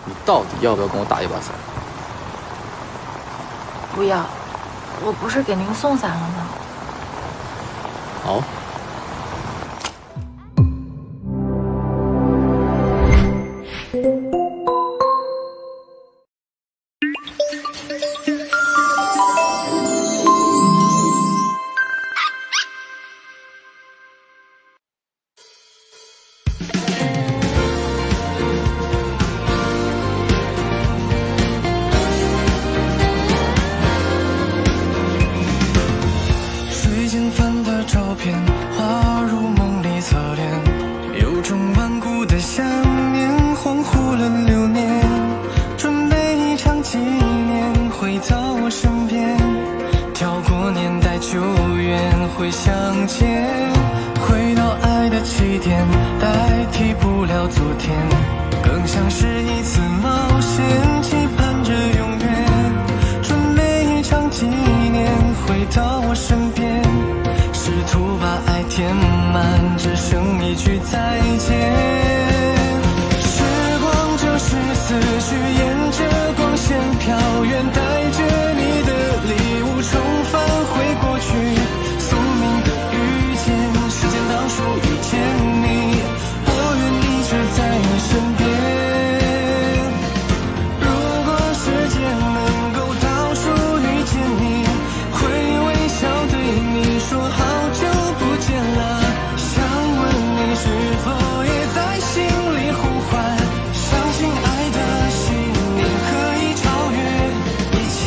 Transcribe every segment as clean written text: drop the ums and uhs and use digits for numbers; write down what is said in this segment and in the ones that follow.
你到底要不要跟我打一把伞？不要，我不是给您送伞了吗？好。随间翻的照片，滑入梦里侧脸，有种顽固的想念，恍惚了流年，准备一场纪念，回到我身边，跳过年代久远，会相见，回到爱的起点，代替不了昨天，更像是一次冒险，期盼着永远，准备一场纪念，回到我身边，试图把爱填满，只剩一句再见。时光就是思绪，沿着光线飘远，带着你的礼物重返回过去，宿命的遇见，时间倒数遇见你，我愿一直在你身边。如果时间能够倒数遇见你，会微笑对你说好久不见了，想问你是否也在心里呼唤，相信爱的信念可以超越一切。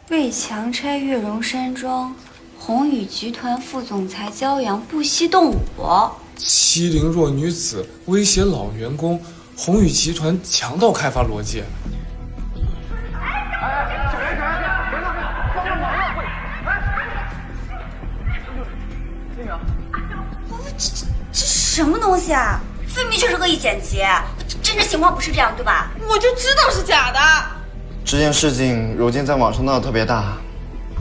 为强拆月容山庄，宏宇集团副总裁焦阳不惜动武。欺凌弱女子，威胁老员工，宏宇集团强盗开发逻辑。这什么东西啊？分明就是恶意剪辑，真实情况不是这样，对吧？我就知道是假的。这件事情如今在网上闹得特别大。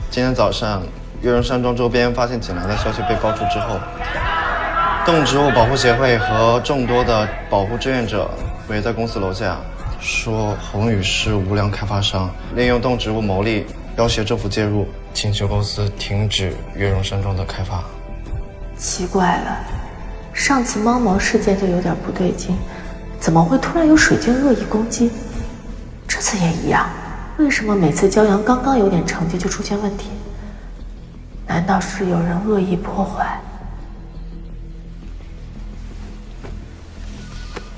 今天早上，月容山庄周边发现锦兰的消息被爆出之后，动植物保护协会和众多的保护志愿者围在公司楼下，说宏宇是无良开发商，利用动植物牟利，要挟政府介入，请求公司停止月容山庄的开发。奇怪了，上次猫毛事件就有点不对劲，怎么会突然有水晶恶意攻击？这次也一样，为什么每次骄阳刚刚有点成绩就出现问题？难道是有人恶意破坏？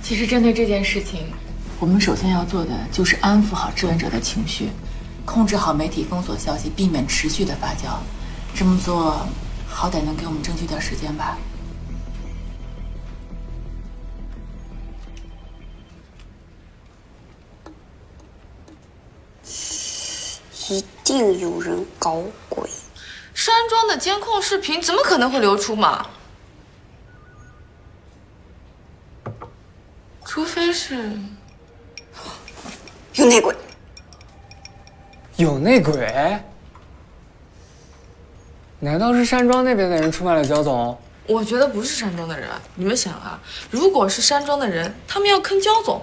其实针对这件事情，我们首先要做的就是安抚好志愿者的情绪，控制好媒体封锁消息，避免持续的发酵。这么做，好歹能给我们争取点时间吧。一定有人搞鬼。山庄的监控视频怎么可能会流出嘛？除非是有内鬼。有内鬼？难道是山庄那边的人出卖了焦总？我觉得不是山庄的人。你们想啊，如果是山庄的人，他们要坑焦总，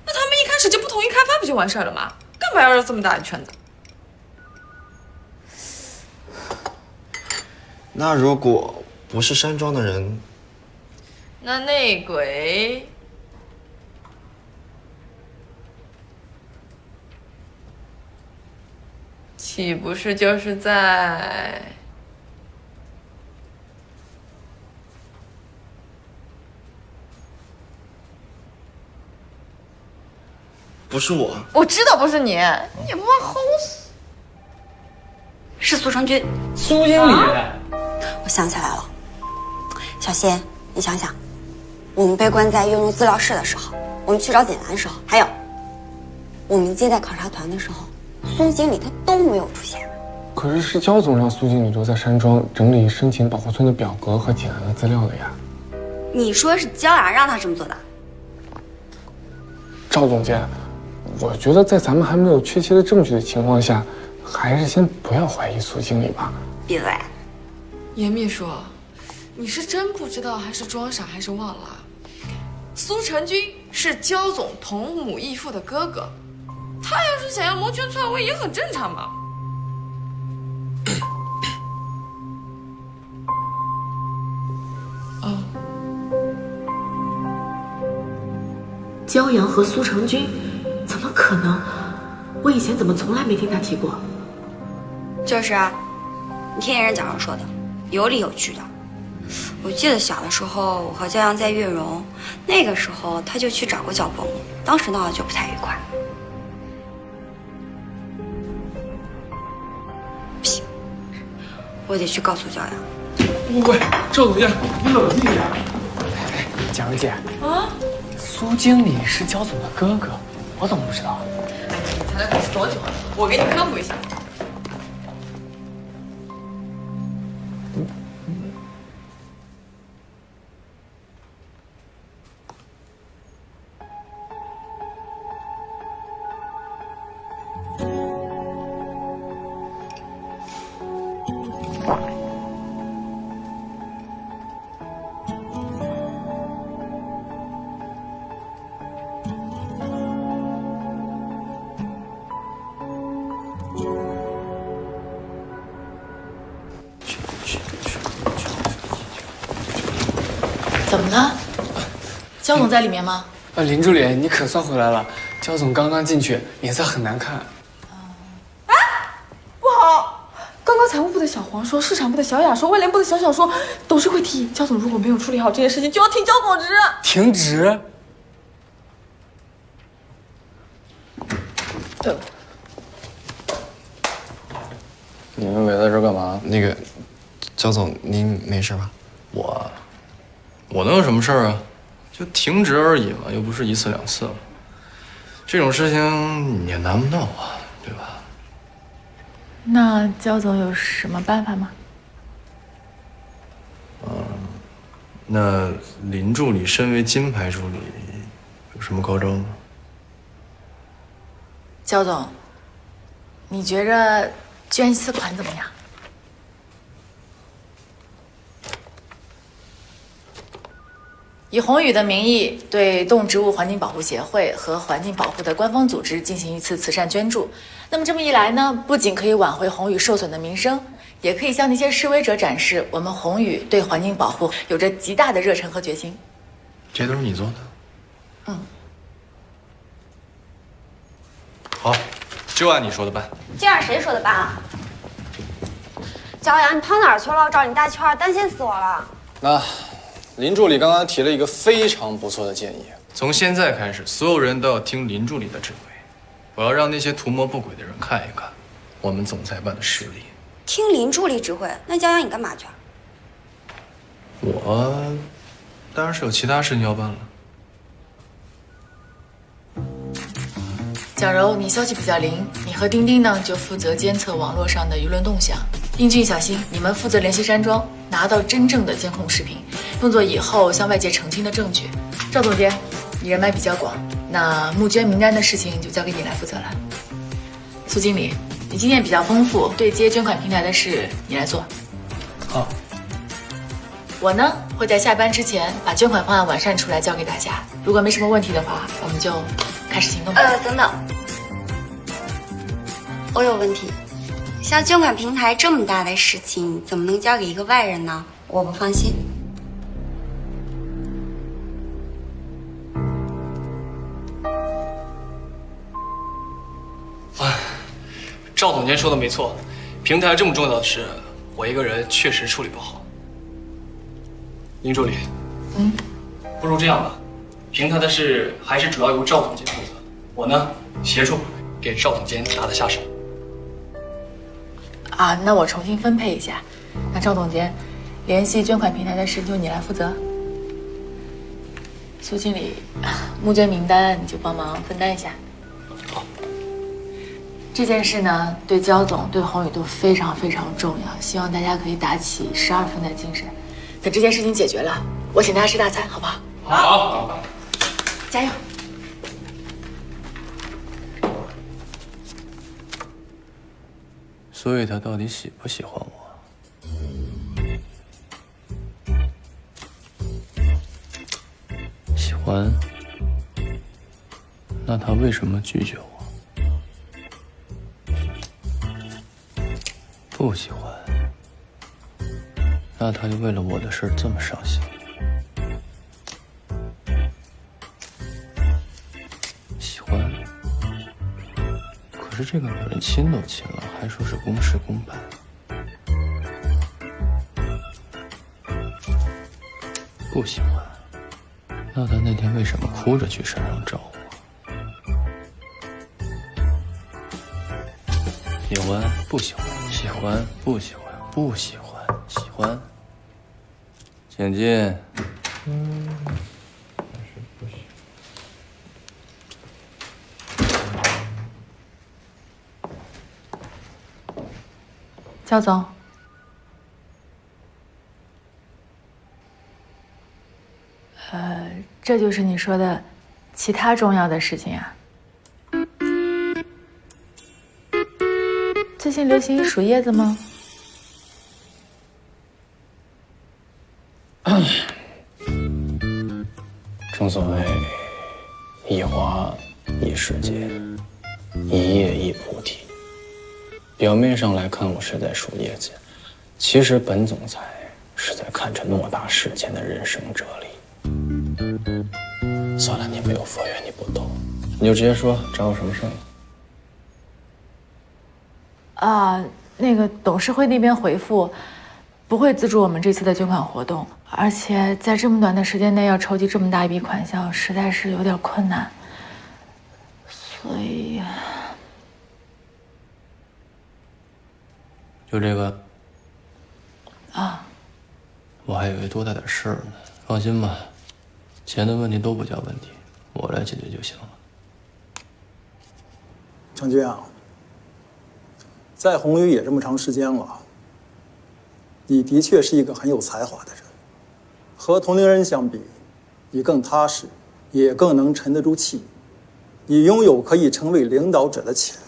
那他们一开始就不同意开发不就完事了吗？干嘛要绕这么大一圈子？那如果不是山庄的人，那内鬼岂不是就是在不是我？我知道不是你，你不怕齁死？是苏成军。苏经理。我想起来了，小谢，你想想，我们被关在月容资料室的时候，我们去找锦兰的时候，还有我们接待考察团的时候，苏经理他都没有出现。可是焦总让苏经理留在山庄整理申请保护村的表格和简单的资料的呀。你说是焦雅让他这么做的？赵总监，我觉得在咱们还没有确切的证据的情况下，还是先不要怀疑苏经理吧。闭嘴！严秘书，你是真不知道，还是装傻，还是忘了？苏成军是焦总同母异父的哥哥，他要是想要谋权篡位，也很正常嘛。焦阳和苏成军，怎么可能？我以前怎么从来没听他提过？就是啊，你听人讲说的，有理有据的。我记得小的时候，我和焦阳在月容，那个时候他就去找过焦鹏，当时闹得就不太愉快。不行，我得去告诉焦阳。喂，赵总监，你冷静点。蒋姐啊，苏经理是焦总的哥哥，我怎么不知道？哎，你才来公司多久啊？我给你科普一下。怎么了？焦总在里面吗？林助理，你可算回来了。焦总刚刚进去，脸色很难看。不好！刚刚财务部的小黄说，市场部的小雅说，外联部的小小说，董事会提议焦总如果没有处理好这件事情，就要停焦总职。停职？你们围在这儿干嘛？那个，焦总，您没事吧？我能有什么事儿啊？就停职而已嘛，又不是一次两次了。这种事情你也难不到我，对吧？那焦总有什么办法吗？那林助理身为金牌助理，有什么高招吗？焦总，你觉着捐4款怎么样？以宏宇的名义对动植物环境保护协会和环境保护的官方组织进行一次慈善捐助。那么这么一来呢，不仅可以挽回宏宇受损的名声，也可以向那些示威者展示我们宏宇对环境保护有着极大的热忱和决心。这都是你做的？嗯。好，就按你说的办。这样谁说的办啊？焦阳，你跑哪儿去了？我找你大圈，担心死我了。那林助理刚刚提了一个非常不错的建议，从现在开始，所有人都要听林助理的指挥。我要让那些图谋不轨的人看一看我们总裁办的实力。听林助理指挥，那焦阳你干嘛去？我当然是有其他事情要办了。小柔，你消息比较灵，你和丁丁呢就负责监测网络上的舆论动向。英俊、小新，你们负责联系山庄，拿到真正的监控视频，用作以后向外界澄清的证据。赵总监，你人脉比较广，那募捐名单的事情就交给你来负责了。苏经理，你经验比较丰富，对接捐款平台的事你来做。好。我呢会在下班之前把捐款方案完善出来交给大家。如果没什么问题的话，我们就开始行动吧。等等，我有问题。像捐款平台这么大的事情，怎么能交给一个外人呢？我不放心。赵总监说的没错，平台这么重要的事，我一个人确实处理不好。林助理，不如这样吧，平台的事还是主要由赵总监负责，我呢协助给赵总监打打下手。啊，那我重新分配一下。那赵总监，联系捐款平台的事就你来负责。苏经理，募捐名单你就帮忙分担一下。好。这件事呢，对焦总、对宏宇都非常非常重要，希望大家可以打起12分的精神。等这件事情解决了，我请大家吃大餐，好不好？好，加油！所以他到底喜不喜欢我？喜欢。那他为什么拒绝我？不喜欢。那他就为了我的事这么伤心。喜欢。可是这个女人亲都亲了，还说是公事公办。不喜欢。那他那天为什么哭着去山上找我？喜欢不喜欢？喜欢不喜欢？不喜欢喜欢？请进。焦总，这就是你说的其他重要的事情啊？最近流行数叶子吗？正所谓一花一世界，一叶一菩提。表面上来看，我是在数叶子，其实本总裁是在看着偌大世间的人生哲理。算了，你没有佛缘，你不懂，你就直接说找我什么事儿。那个董事会那边回复，不会资助我们这次的捐款活动，而且在这么短的时间内要筹集这么大一笔款项，实在是有点困难，所以。就这个啊，我还以为多大点事儿呢。放心吧，钱的问题都不叫问题，我来解决就行了。程军啊，在宏宇也这么长时间了，你的确是一个很有才华的人，和同龄人相比，你更踏实，也更能沉得住气，你拥有可以成为领导者的潜力。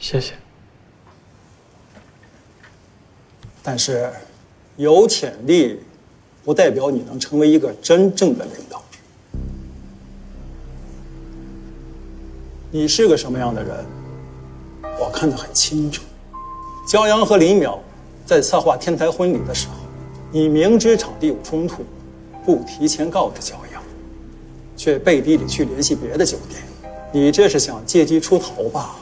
谢谢。但是，有潜力，不代表你能成为一个真正的领导。你是个什么样的人，我看得很清楚。焦阳和林淼在策划天台婚礼的时候，你明知场地有冲突，不提前告知焦阳，却背地里去联系别的酒店，你这是想借机出逃吧？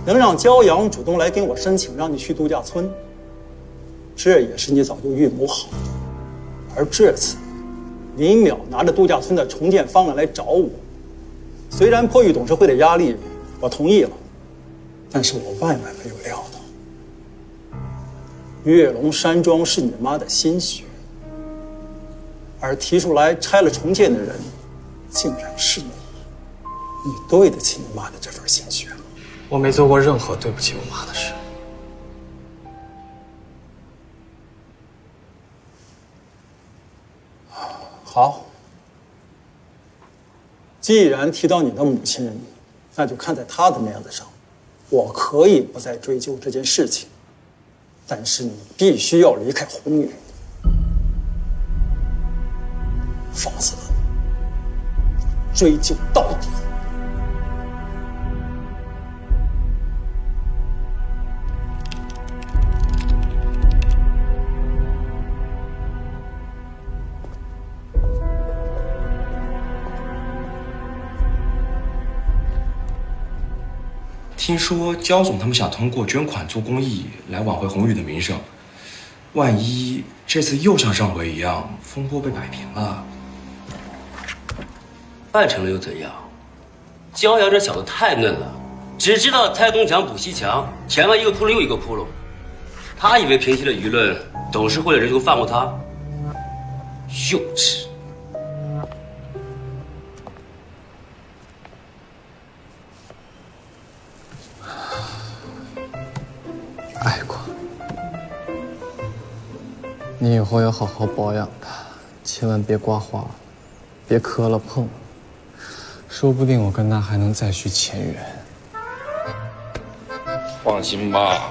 能让焦阳主动来跟我申请让你去度假村，这也是你早就预谋好的。而这次，林淼拿着度假村的重建方案来找我，虽然迫于董事会的压力，我同意了，但是我万万没有料到，跃龙山庄是你妈的心血，而提出来拆了重建的人，竟然是你。你对得起你妈的这份心血吗？我没做过任何对不起我妈的事。好，既然提到你的母亲，那就看在她的面子上，我可以不再追究这件事情，但是你必须要离开宏宇，否则追究到底。听说焦总他们想通过捐款做公益来挽回宏宇的名声，万一这次又像上回一样风波被摆平了，办成了又怎样？焦阳这小子太嫩了，只知道拆东墙补西墙，填完一个窟窿又一个窟窿。他以为平息了舆论，董事会的人就会放过他？幼稚！爱过。你以后要好好保养它，千万别刮花，别磕了碰了，说不定我跟他还能再续前缘。放心吧，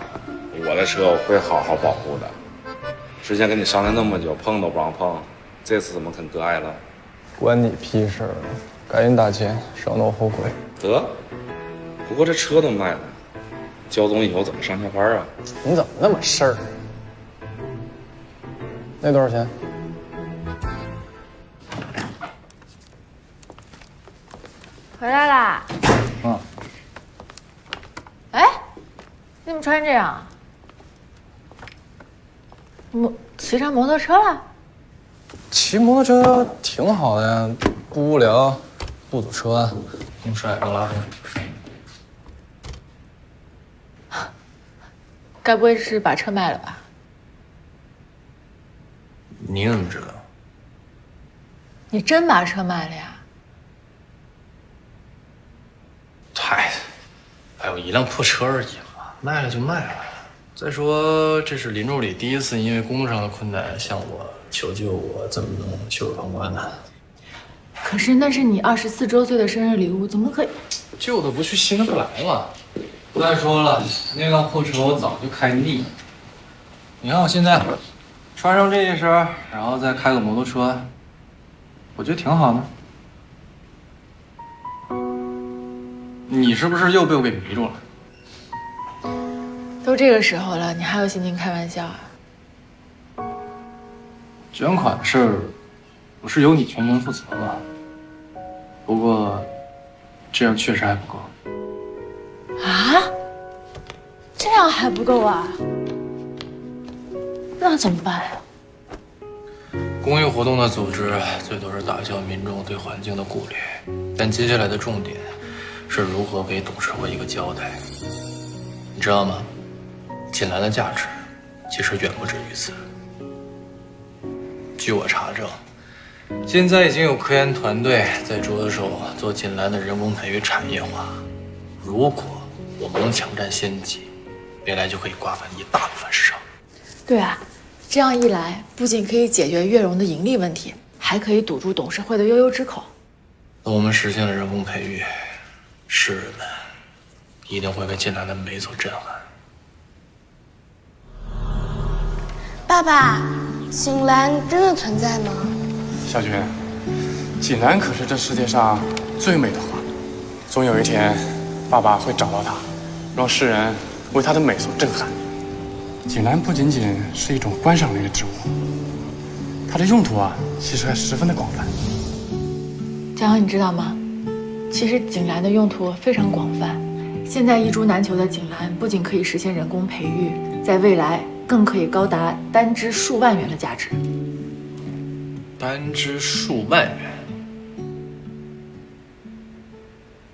我的车我会好好保护的。之前跟你商量那么久，碰都不让碰，这次怎么肯割爱了？关你屁事儿！赶紧打钱，省得我后悔。得，不过这车都卖了，焦总以后怎么上下班啊？你怎么那么事儿？那多少钱？回来啦！嗯。哎，你怎么穿成这样？骑上摩托车了？骑摩托车挺好的呀，不无聊，不堵车，能帅能拉风。该不会是把车卖了吧？你怎么知道？你真把车卖了呀？还有一辆破车而已嘛，卖了就卖了。再说这是林助理第一次因为工作上的困难向我求救，我怎么能袖手旁观呢？可是那是你24周岁的生日礼物，怎么可以？旧的不去，新的不来嘛。再说了，那辆破车我早就开腻。你看我现在穿上这一身，然后再开个摩托车，我觉得挺好的。你是不是又被我给迷住了？都这个时候了，你还有心情开玩笑啊？捐款的事儿不是由你全权负责吗？不过这样确实还不够。啊？这样还不够啊？那怎么办呀？公益活动的组织最多是打消民众对环境的顾虑，但接下来的重点是如何给董事会一个交代。你知道吗？锦兰的价值其实远不止于此。据我查证，现在已经有科研团队在着手做锦兰的人工培育产业化。如果我们能抢占先机，未来就可以瓜分一大部分市场。对啊，这样一来，不仅可以解决悦榕的盈利问题，还可以堵住董事会的悠悠之口。等我们实现了人工培育，世人们一定会被锦兰的美所震撼。爸爸，锦兰真的存在吗？小娟，锦兰可是这世界上最美的花，总有一天，爸爸会找到它，让世人为它的美所震撼。锦兰不仅仅是一种观赏类的植物，它的用途其实还十分的广泛。江阳，你知道吗？其实锦兰的用途非常广泛。现在一株难求的锦兰不仅可以实现人工培育，在未来更可以高达单枝数万元的价值。单枝数万元。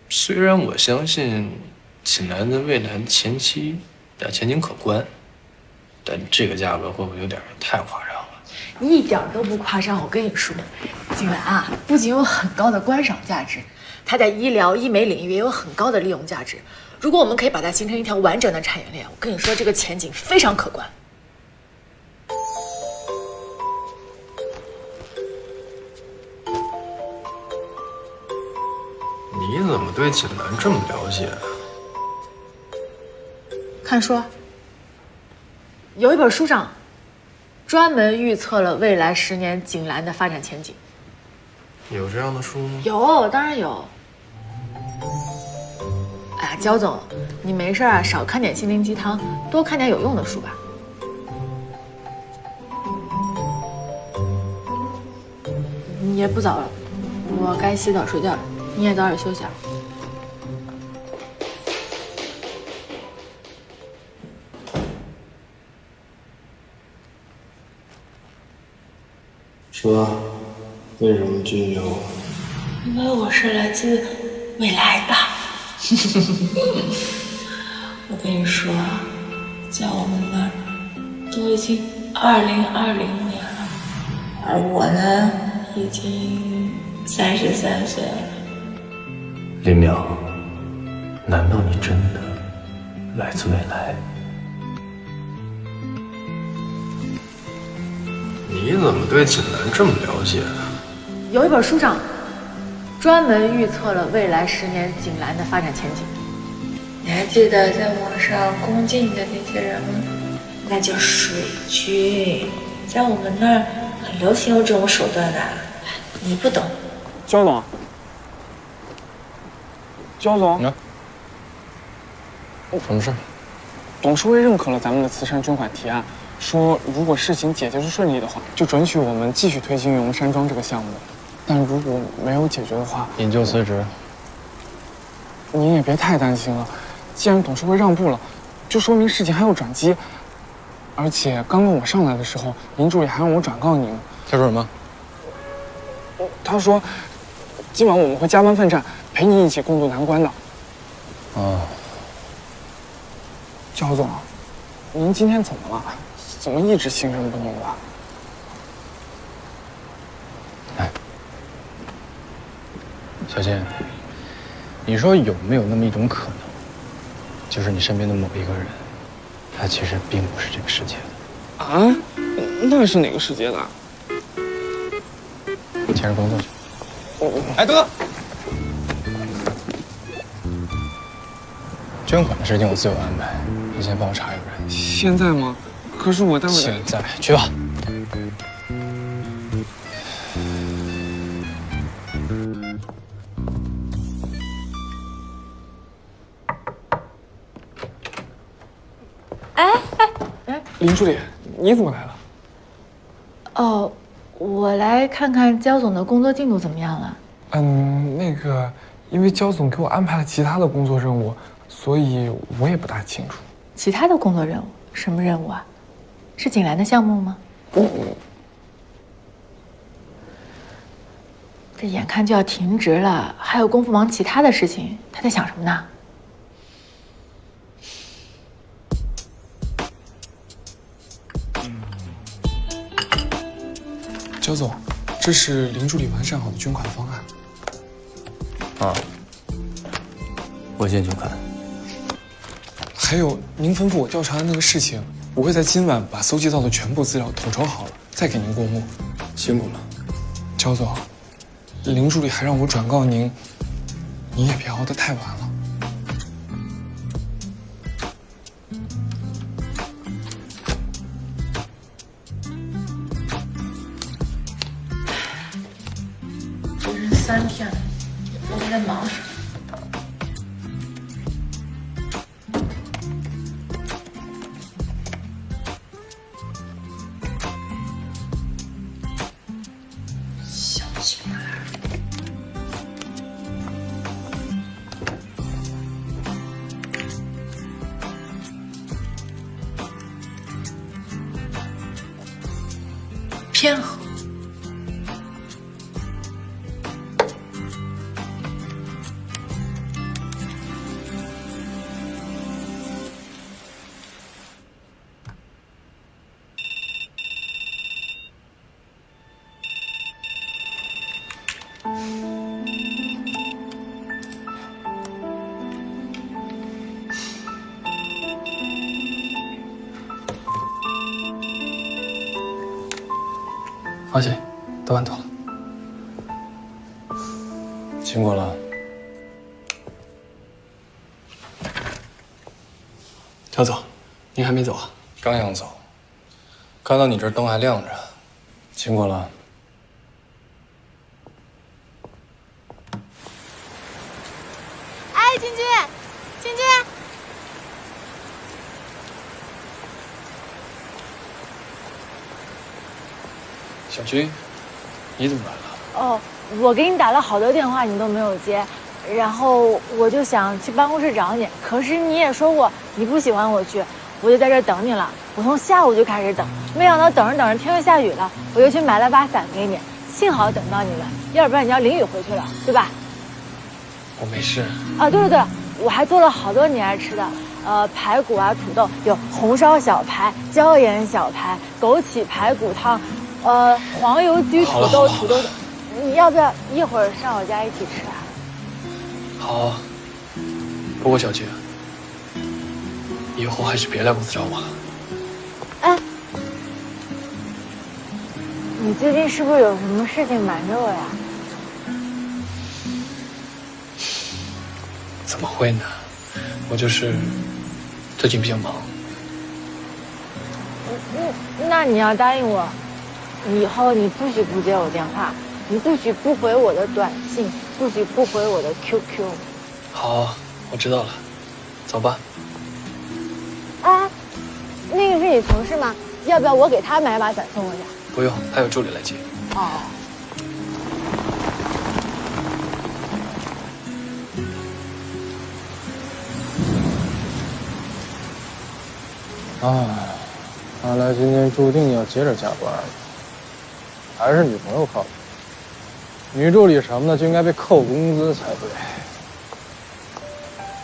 虽然我相信锦兰在未来的前景可观，但这个价格会不会有点太夸张了？一点都不夸张。我跟你说，锦兰不仅有很高的观赏价值，它在医疗医美领域也有很高的利用价值。如果我们可以把它形成一条完整的产业链，我跟你说，这个前景非常可观。你怎么对锦兰这么了解？看书，有一本书上专门预测了未来10年锦兰的发展前景。有这样的书吗？有，当然有。哎呀，焦总，你没事少看点心灵鸡汤，多看点有用的书吧。也不早了，我该洗澡睡觉了，你也早点休息啊。说，为什么拒绝我？因为我是来自未来的。我跟你说，在我们那儿都已经2020年了，而我呢，已经33岁了。林淼，难道你真的来自未来？你怎么对景南这么了解啊？有一本书上专门预测了未来10年景兰的发展前景。你还记得在网上恭敬的那些人吗？那叫水军，在我们那儿很流行用这种手段的，你不懂。焦总，焦总，什么事？董事会认可了咱们的慈善捐款提案，说如果事情解决的顺利的话，就准许我们继续推进玉龙山庄这个项目。但如果没有解决的话，你就辞职。您也别太担心了，既然董事会让步了，就说明事情还有转机。而且刚刚我上来的时候，林助理还让我转告您。他说什么？他说，今晚我们会加班奋战，陪你一起共度难关的。哦。焦总，您今天怎么了？怎么一直心神不宁的？哎，小倩，你说有没有那么一种可能，就是你身边的某一个人，他其实并不是这个世界的？啊？那是哪个世界的？接着工作去。哎，等等！捐款的事情我自有安排，你先帮我查有人。现在吗？可是我待会儿……现在去吧。林助理，你怎么来了？哦，我来看看焦总的工作进度怎么样了。那个，因为焦总给我安排了其他的工作任务，所以我也不大清楚。其他的工作任务？什么任务啊？是景兰的项目吗？这眼看就要停职了，还有功夫忙其他的事情，他在想什么呢？焦总，这是林助理完善好的捐款方案。啊，我先去看。还有，您吩咐我调查的那个事情，我会在今晚把搜集到的全部资料统筹好了，再给您过目。辛苦了，焦总。林助理还让我转告您，你也别熬得太晚了。这人3天了，也不知道在忙什么。小气巴拉。偏和。放心，都办妥了。辛苦了。焦总，您还没走啊？刚想走，看到你这灯还亮着，辛苦了。哎，君君，君君。小军，你怎么来了？哦，我给你打了好多电话，你都没有接，然后我就想去办公室找你，可是你也说过你不喜欢我去，我就在这儿等你了。我从下午就开始等，没想到等着等着天又下雨了，我就去买了把伞给你，幸好等到你了，要不然你要淋雨回去了，对吧？我没事。啊，对对对，我还做了好多你爱吃的，排骨啊，土豆，有红烧小排、椒盐小排、枸杞排骨汤。黄油焗土豆，土豆，你要不要一会儿上我家一起吃啊？好，不过小菊，以后还是别来公司找我了。哎，你最近是不是有什么事情瞒着我呀？怎么会呢？我就是最近比较忙。那你要答应我，以后你不许不接我电话，你不许不回我的短信，不许不回我的 QQ。好，我知道了。走吧。啊，那个是你同事吗？要不要我给他买把伞送回家？不用，他有助理来接。哦。看来今天注定要接着加班了。还是女朋友靠谱，女助理什么的就应该被扣工资才对。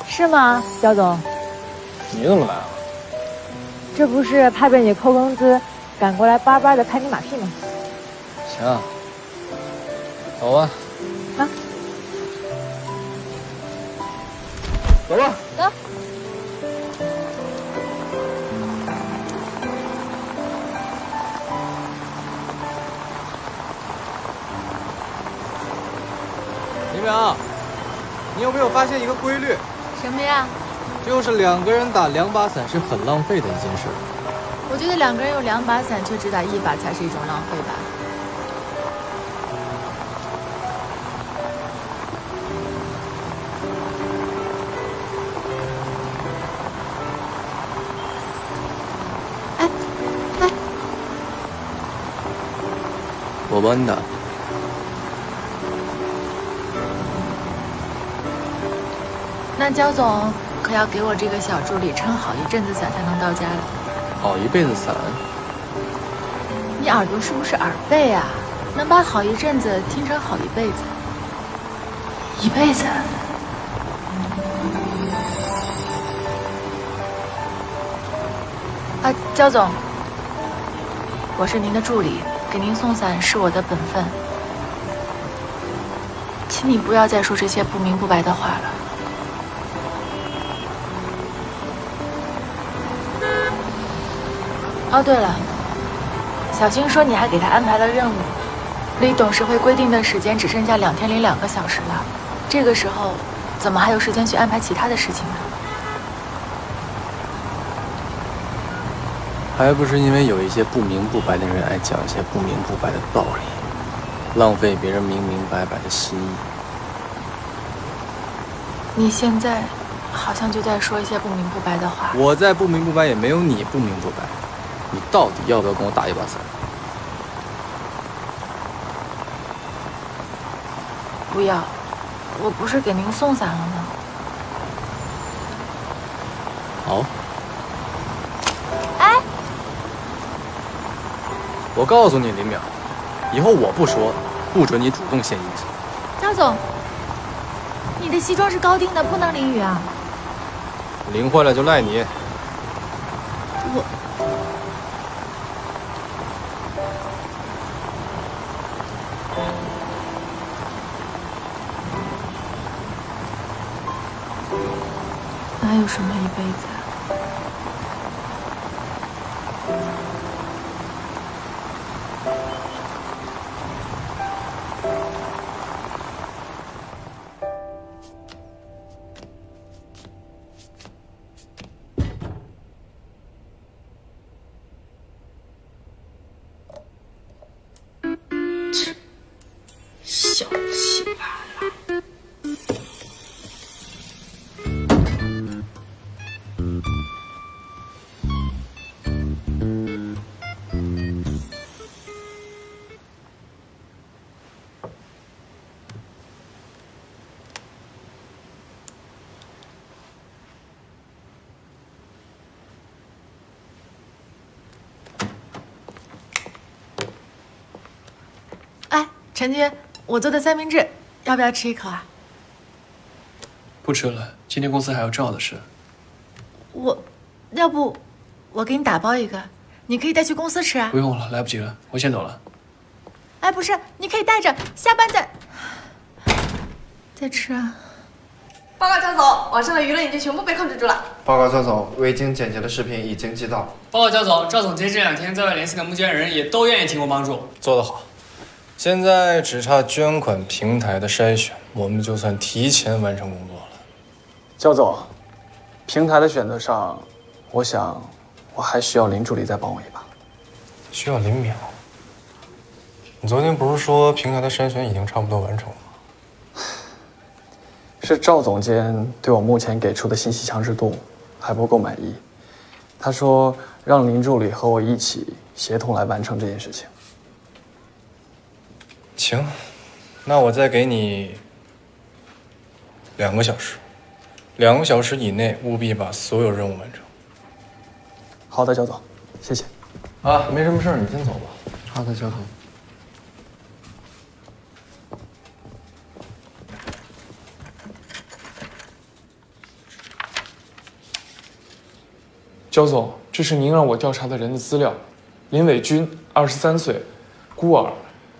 是吗，焦总？你怎么来了？这不是怕被你扣工资，赶过来巴巴的拍你马屁吗？行，走吧。啊，走吧。走。李淼，你有没有发现一个规律？什么呀？就是2个人打2把伞是很浪费的一件事。我觉得2个人用2把伞却只打1把才是一种浪费吧。我帮你打。那焦总可要给我这个小助理撑好一阵子伞才能到家了。好一辈子伞？你耳朵是不是耳背啊？能把好一阵子听成好一辈子？一辈子？啊，焦总，我是您的助理，给您送伞是我的本分，请你不要再说这些不明不白的话了。哦，对了，小青说你还给她安排了任务，离董事会规定的时间只剩下2天0.2个小时了，这个时候怎么还有时间去安排其他的事情呢？还不是因为有一些不明不白的人爱讲一些不明不白的道理，浪费别人明明白白的心意。你现在好像就在说一些不明不白的话。我再不明不白，也没有你不明不白。你到底要不要跟我打一把伞？不要，我不是给您送伞了吗？好。哎，我告诉你，林淼，以后我不说，不准你主动献殷勤。焦总，你的西装是高定的，不能淋雨啊。淋坏了就赖你。我。哪有什么一辈子啊？小气巴拉。哎，陈军，我做的三明治，要不要吃一口啊？不吃了，今天公司还有重要的事。要不我给你打包一个，你可以带去公司吃啊。不用了，来不及了，我先走了。哎，不是，你可以带着，下班再吃啊。报告张总，网上的舆论已经全部被控制住了。报告焦总，未经剪辑的视频已经寄到。报告焦总，赵总监这2天在外联系的募捐人也都愿意提供帮助。做得好。现在只差捐款平台的筛选，我们就算提前完成工作了。焦总，平台的选择上，我想我还需要林助理再帮我一把。需要林淼？你昨天不是说平台的筛选已经差不多完成了吗？是赵总监对我目前给出的信息强制度还不够满意，他说让林助理和我一起协同来完成这件事情。行，那我再给你2个小时，2个小时以内务必把所有任务完成。好的，焦总，谢谢。啊，没什么事儿，你先走吧。好的，焦总。焦总，这是您让我调查的人的资料。林伟军，23岁，孤儿，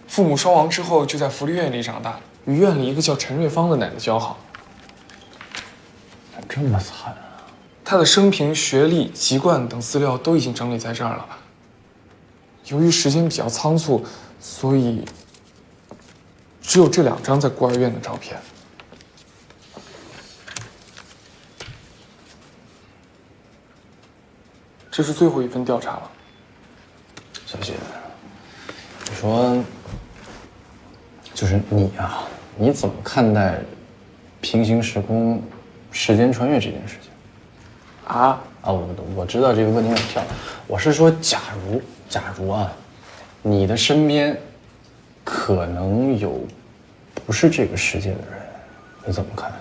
父母双亡之后就在福利院里长大，与院里一个叫陈瑞芳的奶奶交好。咋这么惨啊？他的生平、学历、籍贯等资料都已经整理在这儿了。由于时间比较仓促，所以只有这2张在孤儿院的照片。这是最后一份调查了。小雪，你说，就是你啊，你怎么看待平行时空、时间穿越这件事情？我知道这个问题很跳，我是说，假如啊，你的身边可能有不是这个世界的人，你怎么看？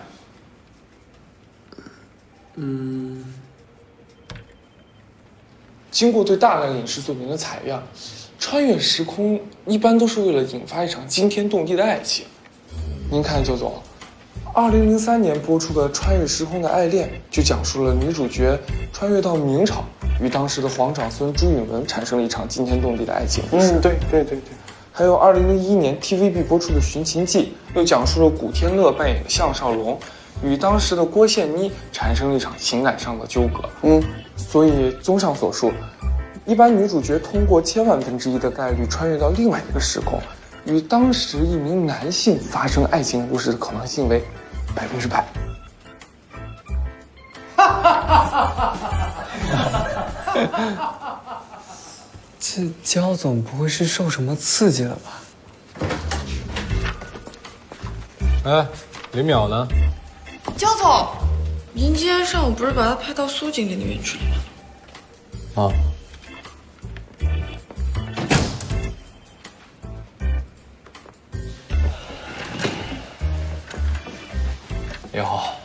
经过对大量影视作品的采样，穿越时空一般都是为了引发一场惊天动地的爱情。您看，焦总，2003年播出的《穿越时空的爱恋》就讲述了女主角穿越到明朝，与当时的皇长孙朱允炆产生了一场惊天动地的爱情故事。对。还有2001年 TVB 播出的《寻秦记》，又讲述了古天乐扮演的项少龙与当时的郭羡妮产生了一场情感上的纠葛。所以综上所述，一般女主角通过千万分之一的概率穿越到另外一个时空，与当时一名男性发生爱情故事的可能性为100%。这焦总不会是受什么刺激了吧？哎，林淼呢？焦总，您今天上午不是把他派到苏经理那边去了吗？啊。也好，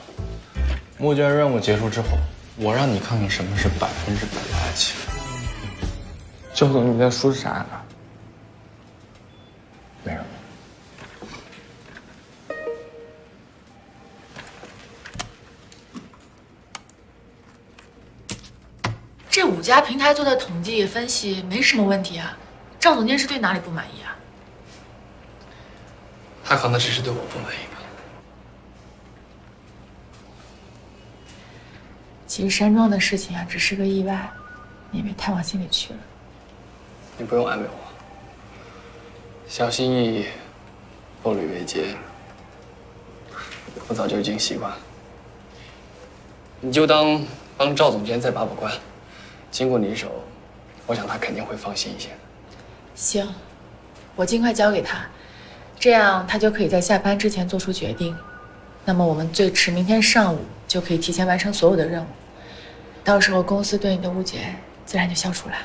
募捐任务结束之后，我让你看看什么是100%的爱情。焦总，你在说啥呢？没什么。这5家平台做的统计分析没什么问题啊，赵总监是对哪里不满意啊？他可能只是对我不满意吧。其实山庄的事情啊，只是个意外，你别太往心里去了。你不用安慰我，小心翼翼，步履维艰，我早就已经习惯了。你就当帮赵总监再把关，经过你手，我想他肯定会放心一些的。行，我尽快交给他，这样他就可以在下班之前做出决定。那么我们最迟明天上午就可以提前完成所有的任务，到时候公司对你的误解自然就消除了。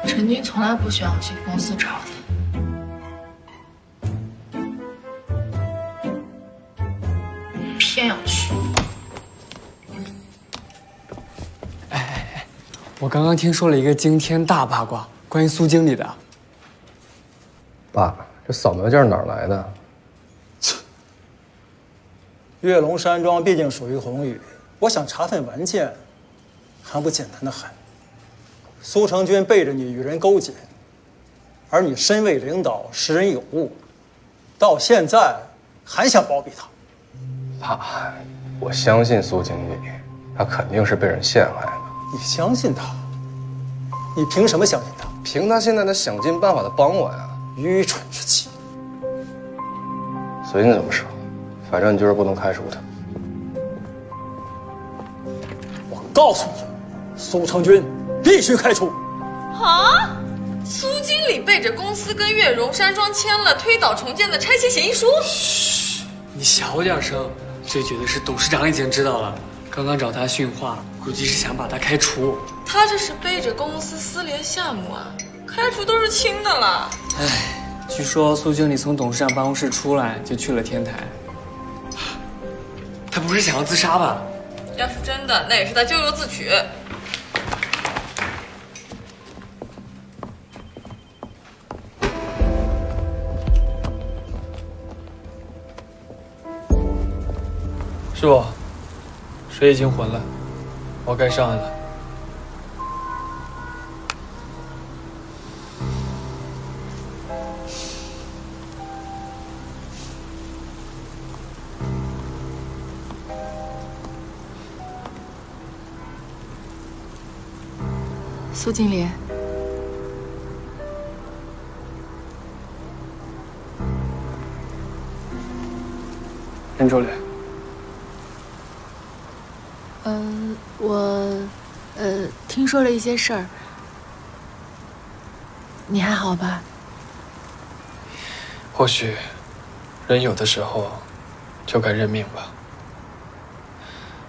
陈军从来不喜欢我去公司找他，偏要去。我刚刚听说了一个惊天大八卦，关于苏经理的。爸，这扫描件哪儿来的？月龙山庄毕竟属于红宇，我想查份文件，还不简单的很。苏成军背着你与人勾结，而你身为领导，识人有误，到现在还想包庇他。爸，我相信苏经理，他肯定是被人陷害的。你相信他？你凭什么相信他？凭他现在的想尽办法的帮我呀！愚蠢之极。随你怎么说，反正你就是不能开除他。我告诉你，苏成军必须开除。啊！苏经理背着公司跟月荣山庄签了推倒重建的拆迁协议书。嘘，你小点声。最绝的是董事长已经知道了，刚刚找他训话，估计是想把他开除。他这是背着公司私联项目啊，开除都是轻的了。唉，据说苏经理从董事长办公室出来就去了天台。他不是想要自杀吧？要是真的，那也是他咎由自取。师傅，水已经浑了，我该上岸了。苏经理，林助理。我听说了一些事儿，你还好吧？或许，人有的时候就该认命吧。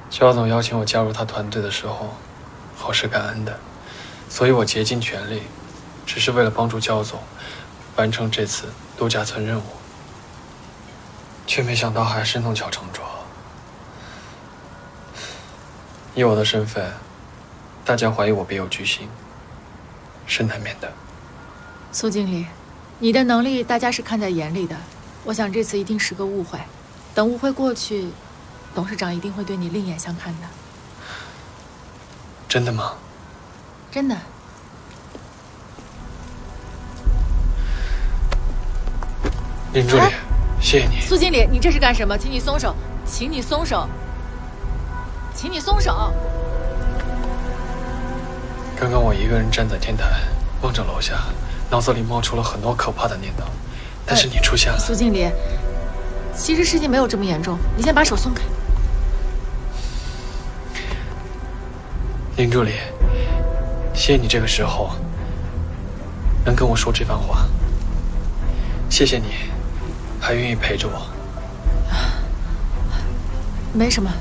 焦总邀请我加入他团队的时候，我是感恩的，所以我竭尽全力，只是为了帮助焦总完成这次度假村任务，却没想到还是弄巧成拙。以我的身份，大家怀疑我别有居心，是难免的。苏经理，你的能力大家是看在眼里的，我想这次一定是个误会，等误会过去，董事长一定会对你另眼相看的。真的吗？真的。林助理，谢谢你。苏经理，你这是干什么？请你松手，请你松手，请你松手。刚刚我一个人站在天台，望着楼下，脑子里冒出了很多可怕的念头，但是你出现了。苏经理，其实事情没有这么严重，你先把手松开。林助理，谢谢你这个时候能跟我说这番话，谢谢你，还愿意陪着我。没什么。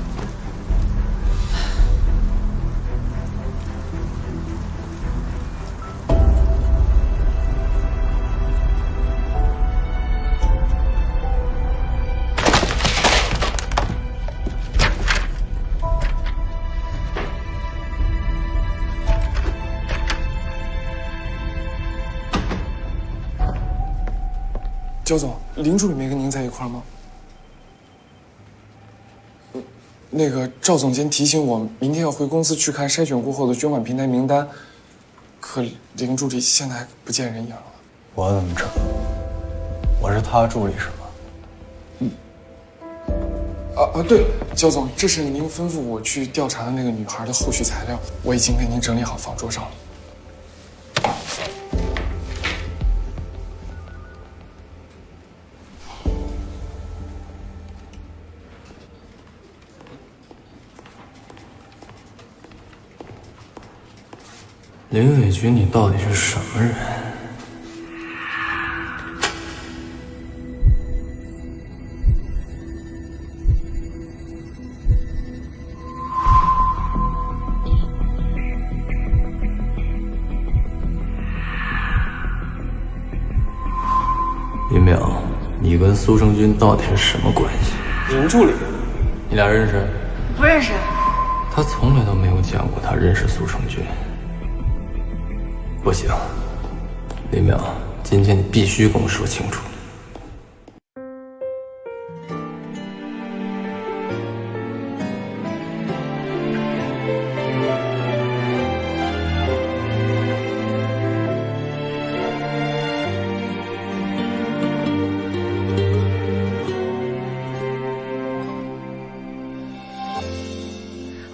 焦总，林助理没跟您在一块儿吗？那个赵总监提醒我，明天要回公司去看筛选过后的捐款平台名单，可林助理现在不见人影了。我怎么知道？我是他助理是吗？对，焦总，这是您吩咐我去调查的那个女孩的后续材料，我已经给您整理好放桌上了。林伟军，你到底是什么人？林淼，你跟苏成军到底是什么关系？林助理，你俩认识？不认识。他从来都没有讲过他认识苏成军。不行，林淼，今天你必须跟我说清楚。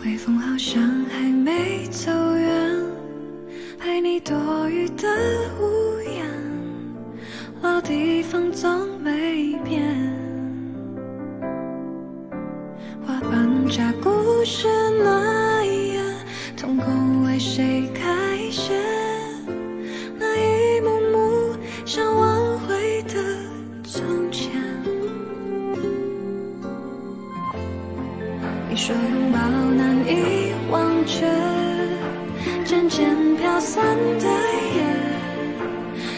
微风好像还没走远，陪你躲雨的屋檐，老地方总没变。花瓣加故事暖眼，瞳孔为谁开写？那一幕幕想挽回的从前。你说拥抱难以忘却，渐渐飘散的夜，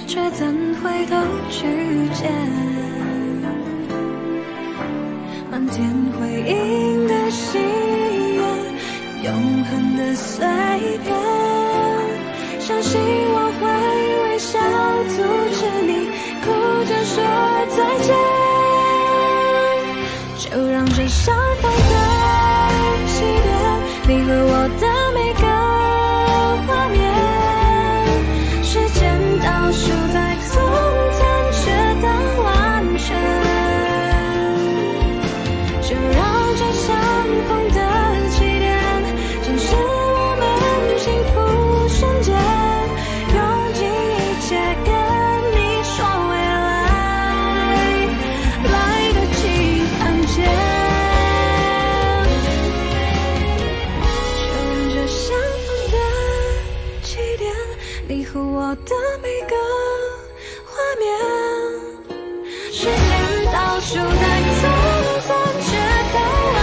却怎回头去见？满天回音的心愿，永恒的碎片，像希望会微笑阻止你哭着说再见。就让这相逢的起点，你和我的每个画面，时间倒数在从前直到完全。就让这相逢的起点，正是我们幸福瞬间，用尽一切跟你说未来，来得及看见。你和我的每个画面，时间倒数在从前直到完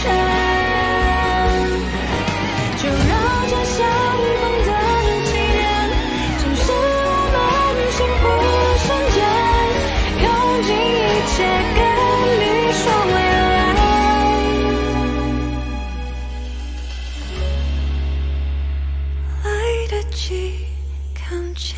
全。就让这相逢的起点，正是我们幸福瞬间，用尽一切跟你说未来，来得及看见。